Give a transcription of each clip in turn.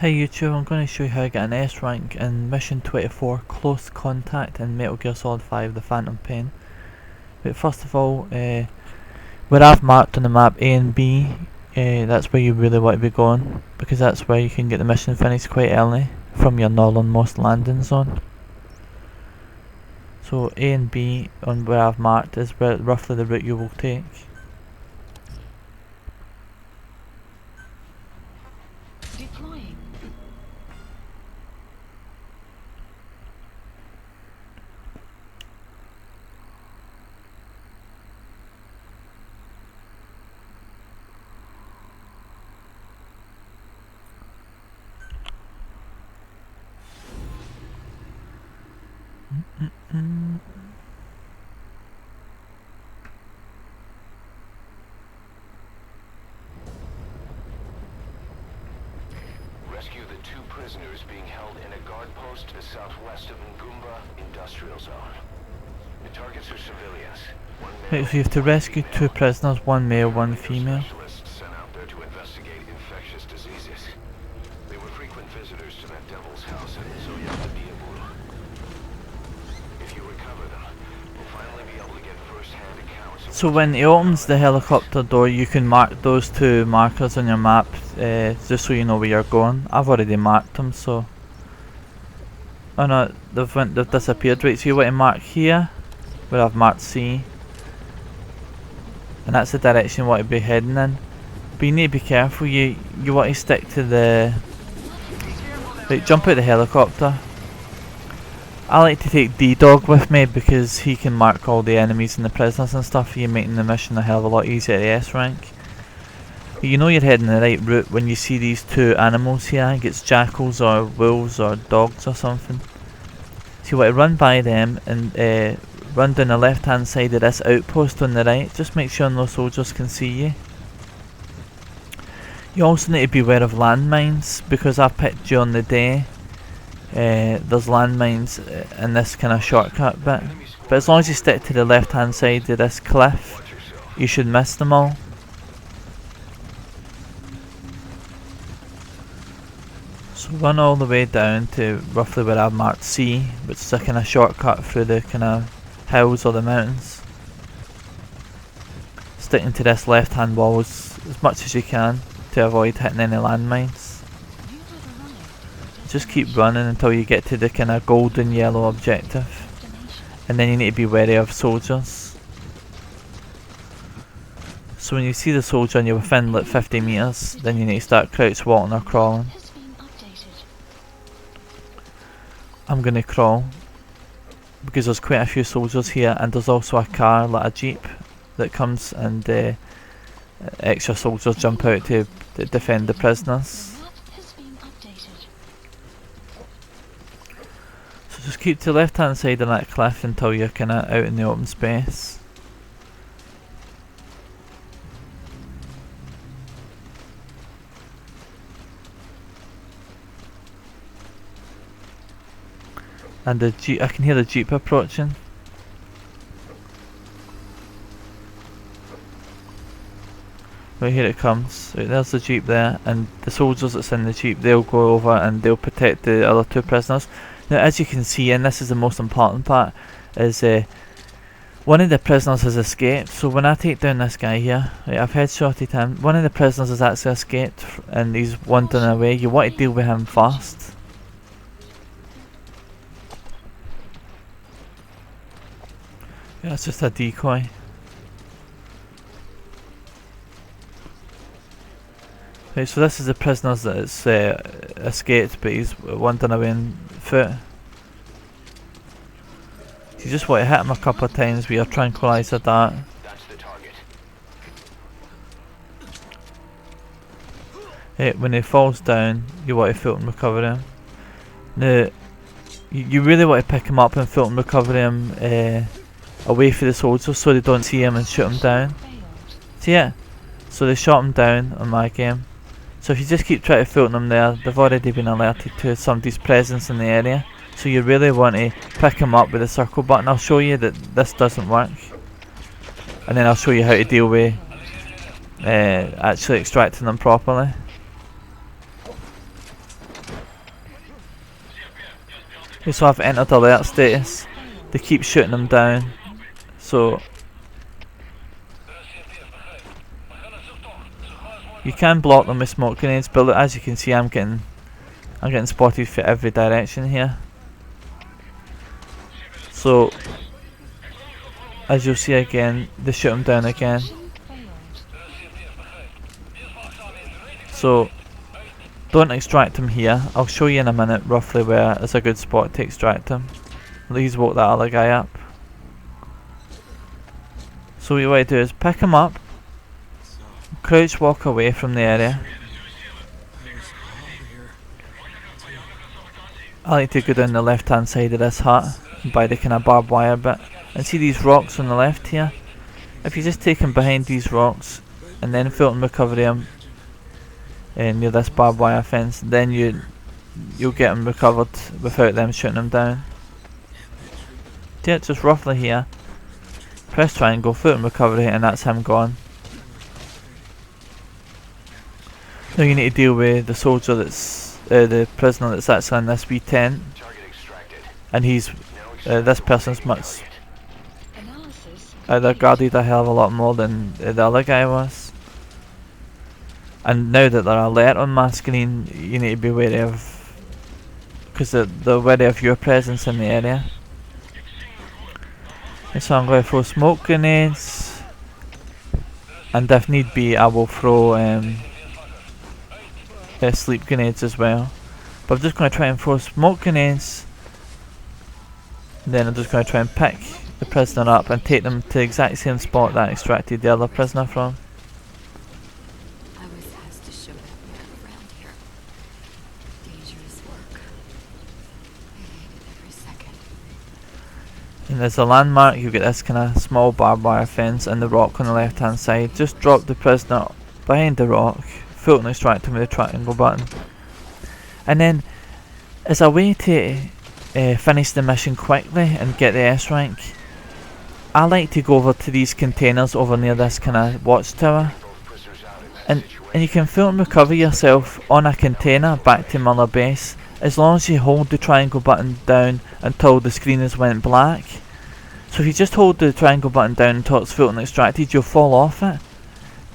Hey YouTube, I'm going to show you how to get an S rank in Mission 24 Close Contact in Metal Gear Solid 5 The Phantom Pain. But first of all, where I've marked on the map A and B, that's where you really want to be going, because that's where you can get the mission finished quite early from your northernmost landing zone. So A and B on where I've marked is roughly the route you will take. Deploying. Rescue the two prisoners being held in a guard post southwest of Ngumba Industrial Zone. The targets are civilians. Right, so you have to rescue two prisoners, one male, one female. Specialists sent out there to investigate infectious diseases. They were frequent visitors to that devil's house in Zoyabadiabul. If you recover them, we'll finally be able to get first-hand accounts of So when he opens the helicopter door, you can mark those two markers on your map, just so you know where you're going. I've already marked them, so... Oh no, they've disappeared. Right, so you want to mark here, where I've marked C. And that's the direction you want to be heading in. But you need to be careful, you want to stick to the... Right, jump out the helicopter. I like to take D-Dog with me because he can mark all the enemies and the prisoners and stuff for you, making the mission a hell of a lot easier at the S rank. But you know you're heading the right route when you see these two animals here. I think it's jackals or wolves or dogs or something. So you want to run by them and run down the left hand side of this outpost on the right. Just make sure no soldiers can see you. You also need to be aware of landmines because I picked you on the day. There's landmines in this kind of shortcut bit, but as long as you stick to the left hand side of this cliff, you should miss them all. So run all the way down to roughly where I've marked C, which is a kind of shortcut through the kind of hills or the mountains. Sticking to this left hand wall as much as you can to avoid hitting any landmines. Just keep running until you get to the kind of golden yellow objective, and then you need to be wary of soldiers. So when you see the soldier and you're within like 50 meters, then you need to start crouch walking or crawling. I'm gonna crawl because there's quite a few soldiers here, and there's also a car, like a jeep, that comes and extra soldiers jump out to defend the prisoners. Just keep to the left hand side of that cliff until you're kinda out in the open space. And the jeep, I can hear the jeep approaching. Right, here it comes. Right, there's the jeep there, and the soldiers that's in the jeep, they'll go over and they'll protect the other two prisoners. Now, as you can see, and this is the most important part, is one of the prisoners has escaped. So when I take down this guy here, right, I've headshotted him. One of the prisoners has actually escaped and he's wandering away. You want to deal with him first. Yeah, that's just a decoy. Right, so this is the prisoner that's escaped, but he's wandering away on foot. You just want to hit him a couple of times with your tranquilizer dart. That's the target. When he falls down, you want to Fulton recover him. Now, you really want to pick him up and Fulton recover him away from the soldiers so they don't see him and shoot him down. See it? So they shot him down on my game. So if you just keep trying to Fulton them there, they've already been alerted to somebody's presence in the area. So you really want to pick him up with the circle button. I'll show you that this doesn't work. And then I'll show you how to deal with actually extracting them properly. So I've entered alert status. They keep shooting them down. So you can block them with smoke grenades, but look, as you can see, I'm getting spotted for every direction here. So as you'll see again, they shoot them down again. Mission failed. So don't extract him here. I'll show you in a minute roughly where is a good spot to extract him. He's woke that other guy up. So what you want to do is pick him up, crouch walk away from the area. I like to go down the left hand side of this hut by the kind of barbed wire bit, and see these rocks on the left here. If you just take him behind these rocks and then Fulton recovery him near this barbed wire fence, then you'll get him recovered without them shooting him down. Yeah, just roughly here. Press triangle, Fulton recovery, and that's him gone. Now you need to deal with the soldier that's the prisoner that's actually in this wee tent, Target extracted. and he's this person's much Analysis. they're guarded a hell of a lot more than the other guy was. And now that they're alert on my screen, you need to be wary of, because they're wary of your presence in the area. And so I'm going to throw smoke grenades, and if need be I will throw sleep grenades as well. But I'm just going to try and throw smoke grenades, then I'm just going to try and pick the prisoner up and take them to the exact same spot that I extracted the other prisoner from. I was asked to show that man around here. Dangerous work. I hated every second. And there's a landmark. You get this kind of small barbed wire fence and the rock on the left hand side. Just drop the prisoner behind the rock, Fulton extract him with the triangle button, and then as a way to finish the mission quickly and get the S rank, I like to go over to these containers over near this kind of watchtower, Both prisoners out in that and situation. you can Fulton recover yourself on a container back to Mother Base as long as you hold the triangle button down until the screen has went black. So if you just hold the triangle button down until it's Fulton extracted, you'll fall off it.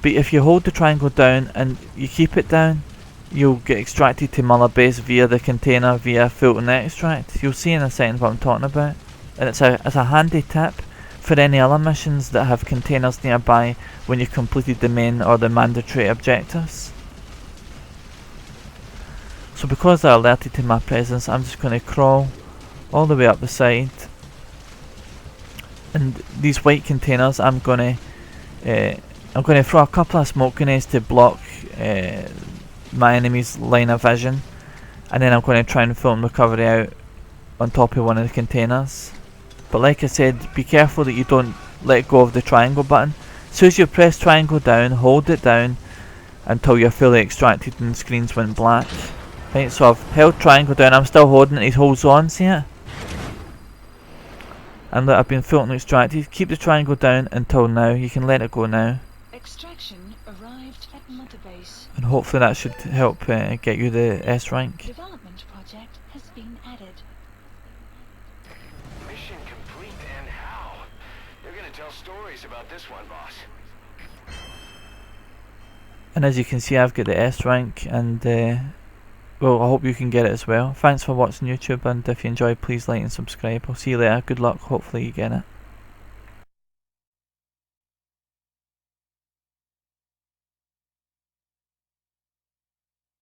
But if you hold the triangle down and you keep it down, you'll get extracted to Mother Base via the container via Fulton extract. You'll see in a second what I'm talking about. And it's a handy tip for any other missions that have containers nearby when you've completed the main or the mandatory objectives. So because they're alerted to my presence, I'm just going to crawl all the way up the side. And these white containers, I'm going to throw a couple of smoke grenades to block my enemy's line of vision, and then I'm going to try and film recovery out on top of one of the containers. But like I said, be careful that you don't let go of the triangle button. As soon as you press triangle down, hold it down until you're fully extracted and the screens went black. Right, so I've held triangle down, I'm still holding it, it holds on, see it? And look, I've been Fulton extracted. Keep the triangle down until now, you can let it go now. Extraction arrived at Mother Base. And hopefully that should help get you the S rank. Development project has been added. Mission complete, and how? They're gonna tell stories about this one, boss. And as you can see, I've got the S rank, and well, I hope you can get it as well. Thanks for watching YouTube, and if you enjoyed, please like and subscribe. I'll see you later. Good luck, hopefully you get it.